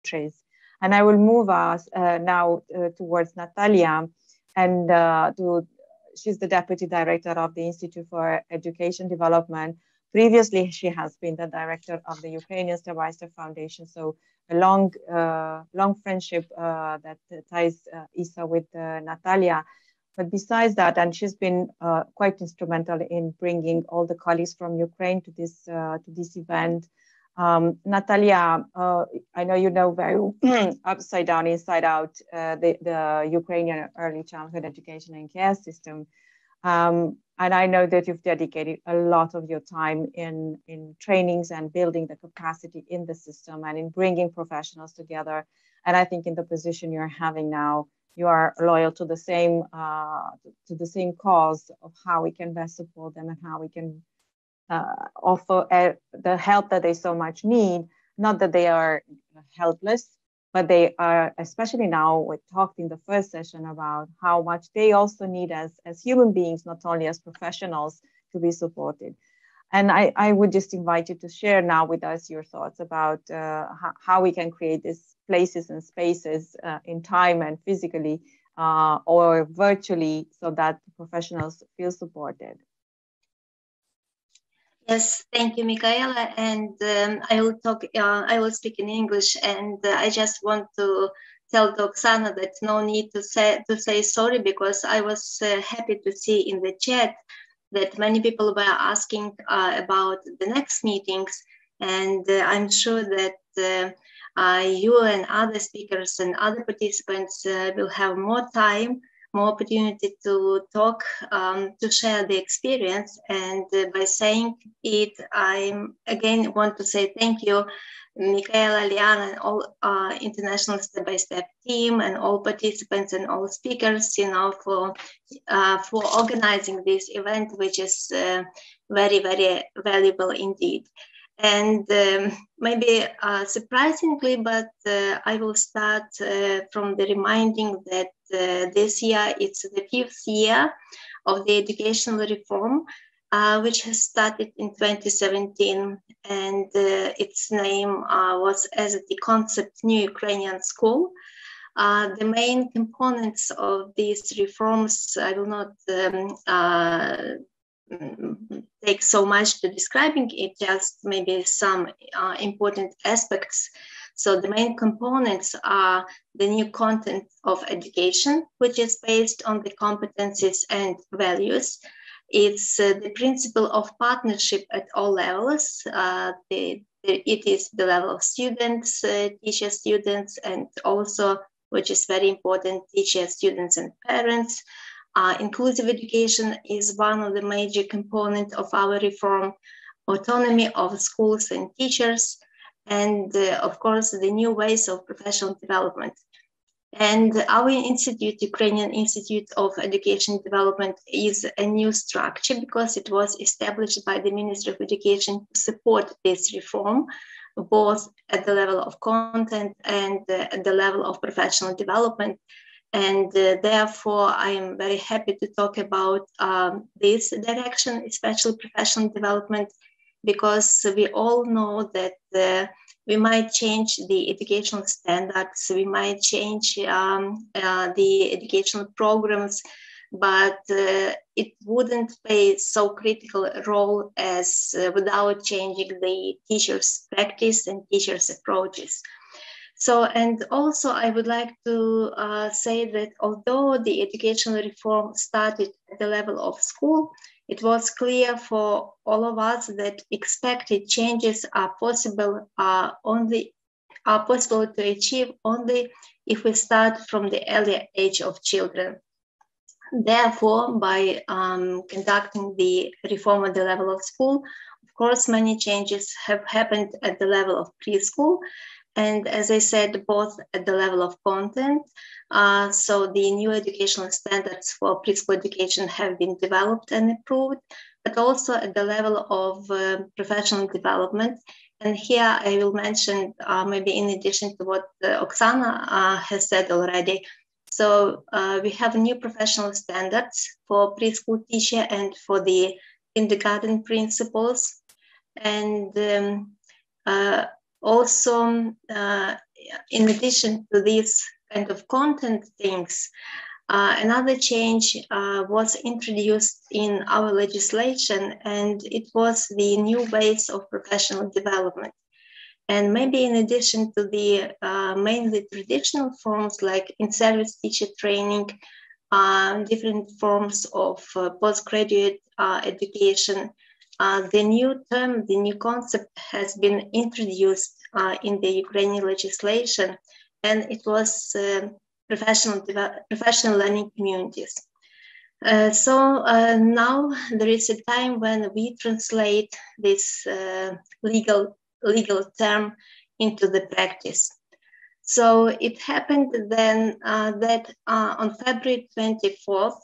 countries. And I will move us now towards Natalia, and she's the Deputy Director of the Institute for Education Development. Previously, she has been the Director of the Ukrainian Step-by-Step Foundation, so a long friendship that ties ISSA with Natalia. But besides that, and she's been quite instrumental in bringing all the colleagues from Ukraine to this event. Natalia, I know you know very upside down, inside out the Ukrainian early childhood education and care system. And I know that you've dedicated a lot of your time in trainings and building the capacity in the system and in bringing professionals together. And I think in the position you're having now, you are loyal to the same cause of how we can best support them and how we can offer the help that they so much need. Not that they are helpless, but they are, especially now, we talked in the first session about how much they also need as human beings, not only as professionals, to be supported. And I would just invite you to share now with us your thoughts about how we can create these places and spaces in time and physically or virtually so that professionals feel supported. Yes, thank you, Michaela. And I will speak in English. And I just want to tell to Oksana that no need to say sorry, because I was happy to see in the chat that many people were asking about the next meetings. And I'm sure that you and other speakers and other participants will have more time, more opportunity to talk, to share the experience. And by saying it, I again want to say thank you, Michaela, Liana, and all international step-by-step team, and all participants and all speakers, you know, for organizing this event, which is very, very valuable indeed. And maybe surprisingly, but I will start from the reminding that this year it's the 5th year of the educational reform, which has started in 2017, and its name was as the concept New Ukrainian School. The main components of these reforms, I will not take so much to describing it, just maybe some important aspects. So the main components are the new content of education, which is based on the competencies and values. It's the principle of partnership at all levels. It is the level of students, teachers, students, and also, which is very important, teachers, students, and parents. Inclusive education is one of the major components of our reform, autonomy of schools and teachers, and of course, the new ways of professional development. And our institute, Ukrainian Institute of Education Development, is a new structure because it was established by the Ministry of Education to support this reform, both at the level of content and at the level of professional development. And therefore, I am very happy to talk about this direction, especially professional development, because we all know that we might change the educational standards, we might change the educational programs, but it wouldn't play so critical a role as without changing the teachers' practice and teachers' approaches. So, and also I would like to say that although the educational reform started at the level of school, it was clear for all of us that expected changes are possible to achieve only if we start from the earlier age of children. Therefore, by conducting the reform at the level of school, of course, many changes have happened at the level of preschool. And as I said, both at the level of content, so the new educational standards for preschool education have been developed and approved, but also at the level of professional development. And here I will mention, maybe in addition to what Oksana has said already, so we have new professional standards for preschool teacher and for the kindergarten principals. And also in addition to these kind of content things, another change was introduced in our legislation, and it was the new ways of professional development. And maybe in addition to the mainly traditional forms like in-service teacher training, different forms of postgraduate education, the new term, the new concept has been introduced in the Ukrainian legislation, and it was professional learning communities. So now there is a time when we translate this legal term into the practice. So it happened then that on February 24th,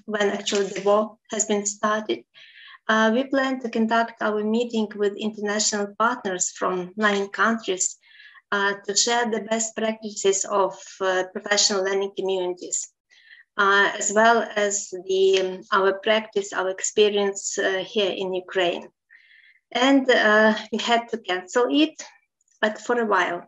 when actually the war has been started, we plan to conduct our meeting with international partners from 9 countries to share the best practices of professional learning communities, as well as our practice, our experience here in Ukraine. And we had to cancel it, but for a while.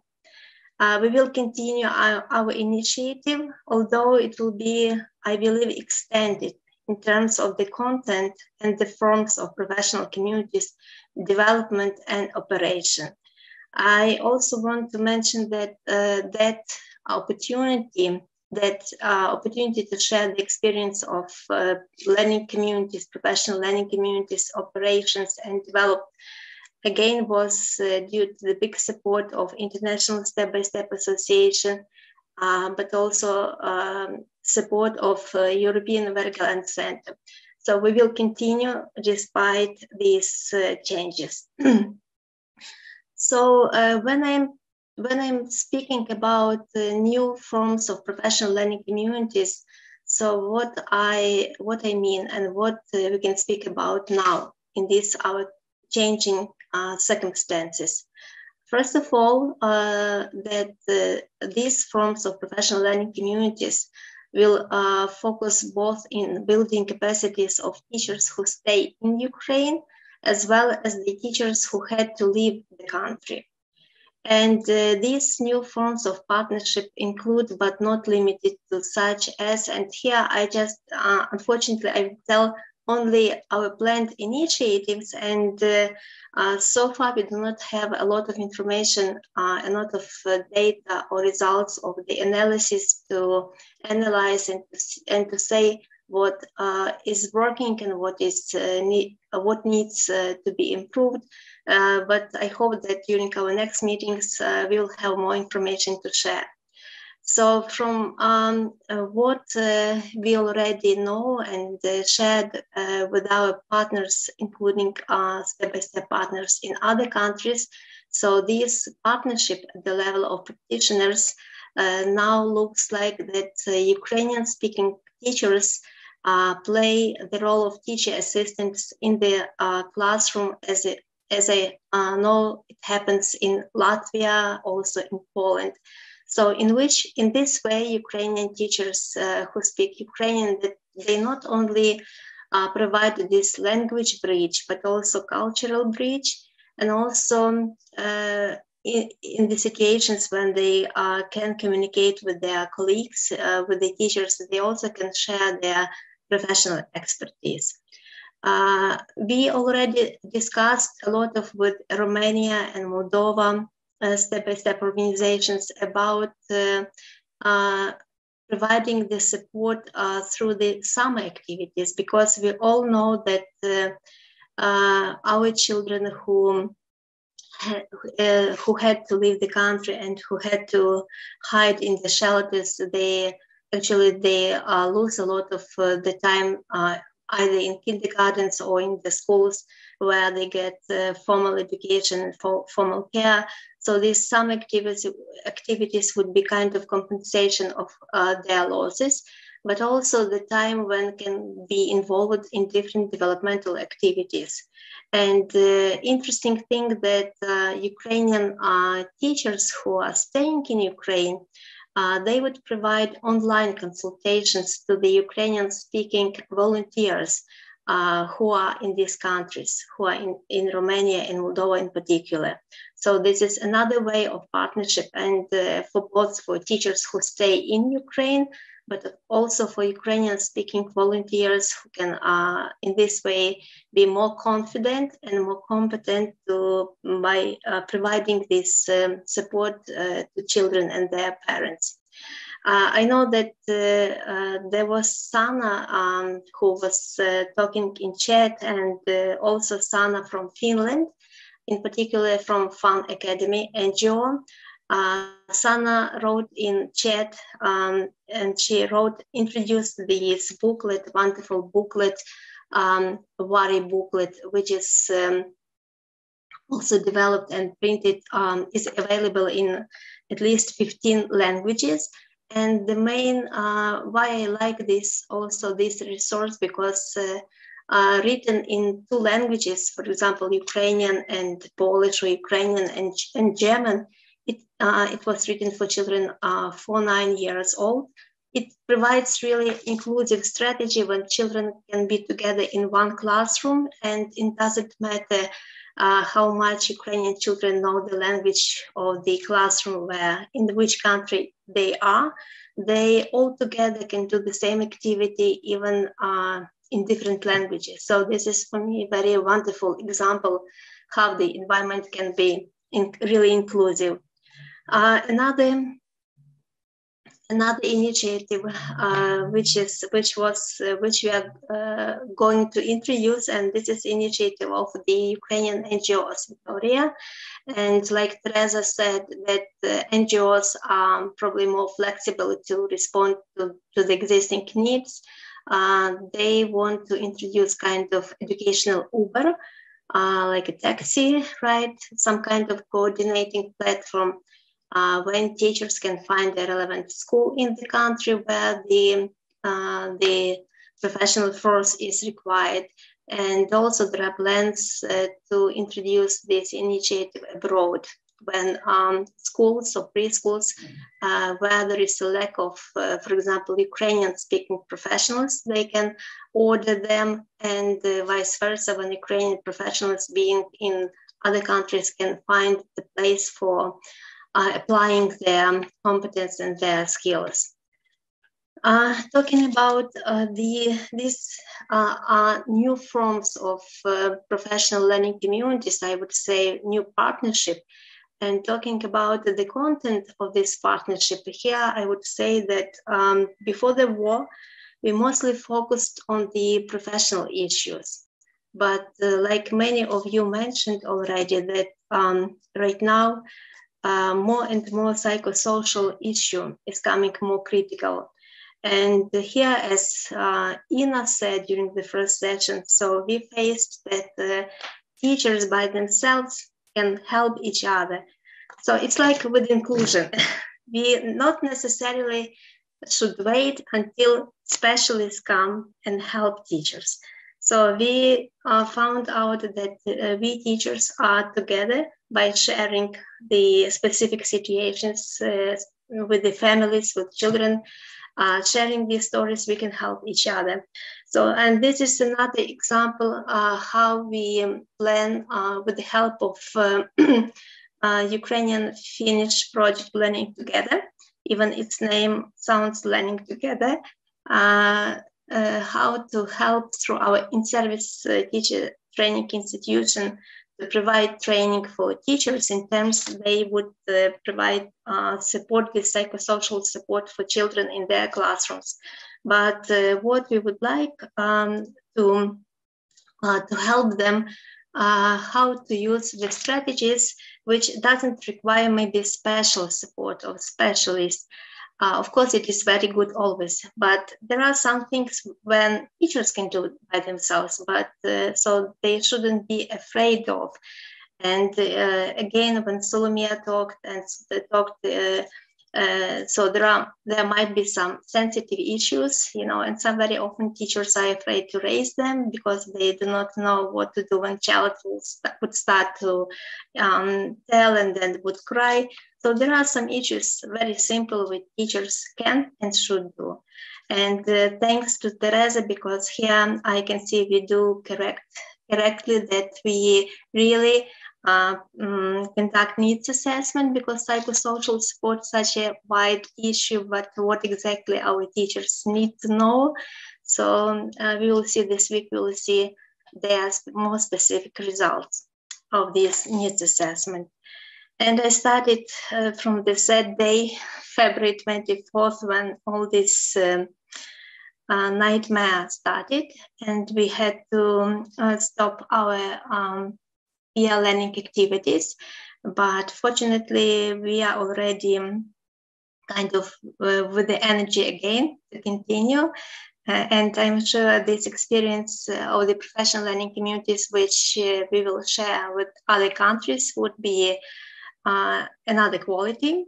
We will continue our initiative, although it will be, I believe, extended in terms of the content and the forms of professional communities development and operation. I also want to mention that that opportunity to share the experience of learning communities, professional learning communities, operations, and develop again was due to the big support of International Step-by-Step Association, but also support of European Vergeland Center. So we will continue despite these changes. So when I'm speaking about new forms of professional learning communities, so what I mean and what we can speak about now in this our changing circumstances. First of all, that these forms of professional learning communities will focus both in building capacities of teachers who stay in Ukraine, as well as the teachers who had to leave the country. And these new forms of partnership include, but not limited to, such as, and here I just, unfortunately, I will tell only our planned initiatives, and so far we do not have a lot of information, a lot of data or results of the analysis to analyze and to say what is working and what needs to be improved. But I hope that during our next meetings we'll have more information to share. So from what we already know and shared with our partners, including step-by-step partners in other countries, so this partnership at the level of practitioners now looks like that Ukrainian-speaking teachers play the role of teacher assistants in the classroom, as I know it happens in Latvia, also in Poland. So in this way, Ukrainian teachers who speak Ukrainian, they not only provide this language bridge, but also cultural bridge, and also in the situations when they can communicate with their colleagues, with the teachers, they also can share their professional expertise. We already discussed a lot with Romania and Moldova step-by-step organizations about providing the support through the summer activities, because we all know that our children who had to leave the country and who had to hide in the shelters, they lose a lot of the time either in kindergartens or in the schools where they get formal education and formal care. So these some activities would be kind of compensation of their losses, but also the time when can be involved in different developmental activities. And the interesting thing that Ukrainian teachers who are staying in Ukraine, they would provide online consultations to the Ukrainian-speaking volunteers who are in these countries, who are in Romania and Moldova in particular. So this is another way of partnership, and for teachers who stay in Ukraine, but also for Ukrainian-speaking volunteers who can, in this way, be more confident and more competent by providing this support to children and their parents. I know that there was Sana who was talking in chat, and also Sana from Finland, in particular from Fun Academy NGO. Sana wrote in chat, and she introduced this booklet, wonderful booklet, Worry booklet, which is also developed and printed, is available in at least 15 languages. And the main, why I like this resource, because written in 2 languages, for example, Ukrainian and Polish, or Ukrainian and German, it was written for children 4-9 years old. It provides really inclusive strategy when children can be together in one classroom, and it doesn't matter how much Ukrainian children know the language of the classroom in which country they are. They all together can do the same activity, even in different languages. So this is, for me, a very wonderful example how the environment can be really inclusive. Another initiative which we are going to introduce, and this is initiative of the Ukrainian NGOs Victoria. And like Teresa said, that the NGOs are probably more flexible to respond to the existing needs. They want to introduce kind of educational Uber, like a taxi, right? Some kind of coordinating platform when teachers can find a relevant school in the country where the professional force is required. And also there are plans to introduce this initiative abroad when schools or preschools where there is a lack of, for example, Ukrainian-speaking professionals, they can order them, and vice versa, when Ukrainian professionals being in other countries can find the place for applying their competence and their skills. Talking about these new forms of professional learning communities, I would say new partnership. And talking about the content of this partnership, here I would say that before the war, we mostly focused on the professional issues. But like many of you mentioned already, that right now, more and more psychosocial issue is coming more critical. And here, as Ina said during the first session, so we faced that teachers by themselves can help each other. So it's like with inclusion, we not necessarily should wait until specialists come and help teachers. So we found out that we teachers are together by sharing the specific situations with the families, with children, sharing these stories, we can help each other. So, and this is another example how we plan with the help of Ukrainian-Finnish project Learning Together. Even its name sounds Learning Together. How to help through our in-service teacher training institution to provide training for teachers in terms they would provide support with psychosocial support for children in their classrooms. But what we would like to help them how to use the strategies which doesn't require maybe special support of specialists. Of course, it is very good always, but there are some things when teachers can do it by themselves, but so they shouldn't be afraid of. And again, when Solomia talked So there might be some sensitive issues, and some very often teachers are afraid to raise them because they do not know what to do when child would start to tell and then would cry. So there are some issues, very simple, which teachers can and should do. And thanks to Teresa, because here I can see we do correctly, that we really conduct needs assessment, because psychosocial support is such a wide issue, but what exactly our teachers need to know. So we will see this week, we will see their more specific results of this needs assessment. And I started from the sad day, February 24th, when all this nightmare started, and we had to stop our peer learning activities. But fortunately, we are already kind of with the energy again to continue. And I'm sure this experience of the professional learning communities, which we will share with other countries, would be another quality,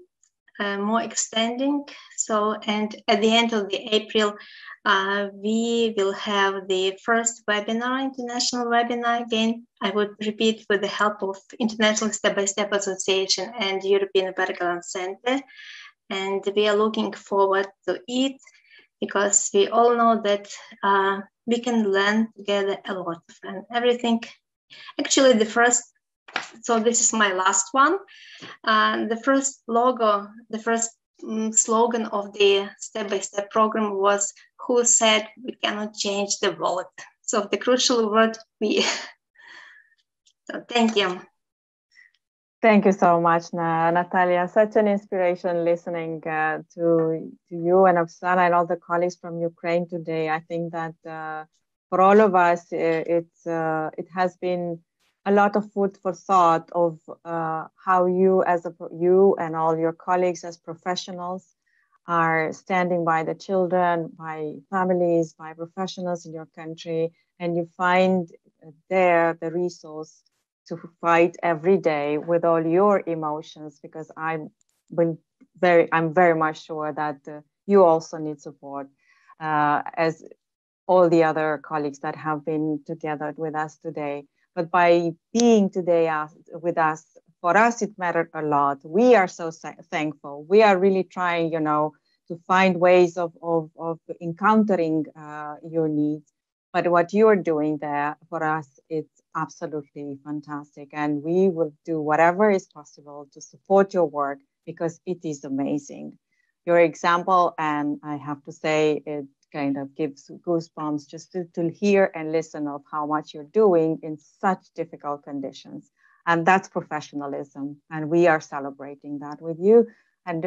more extending. So, and at the end of the April, we will have the first webinar, international webinar. Again, I would repeat, with the help of International Step-by-Step Association and European Berkland Center. And we are looking forward to it, because we all know that we can learn together a lot and everything. Actually, the first, so this is my last one. The first logo, the first slogan of the step-by-step program was, "Who said we cannot change the world?" So the crucial word, we. So thank you. Thank you so much, Natalia. Such an inspiration listening to you and Oksana and all the colleagues from Ukraine today. I think that for all of us, it has been a lot of food for thought of how you and all your colleagues as professionals are standing by the children, by families, by professionals in your country, and you find there the resource to fight every day with all your emotions, because I'm very much sure that you also need support, as all the other colleagues that have been together with us today. But by being today with us, for us, it mattered a lot. We are so thankful. We are really trying, to find ways of encountering your needs. But what you're doing there for us, it's absolutely fantastic. And we will do whatever is possible to support your work, because it is amazing. Your example, and I have to say, it kind of gives goosebumps just to hear and listen of how much you're doing in such difficult conditions. And that's professionalism. And we are celebrating that with you. And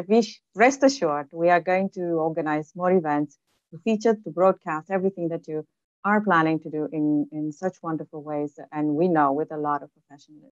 rest assured, we are going to organize more events to feature, to broadcast everything that you are planning to do in such wonderful ways. And we know with a lot of professionalism.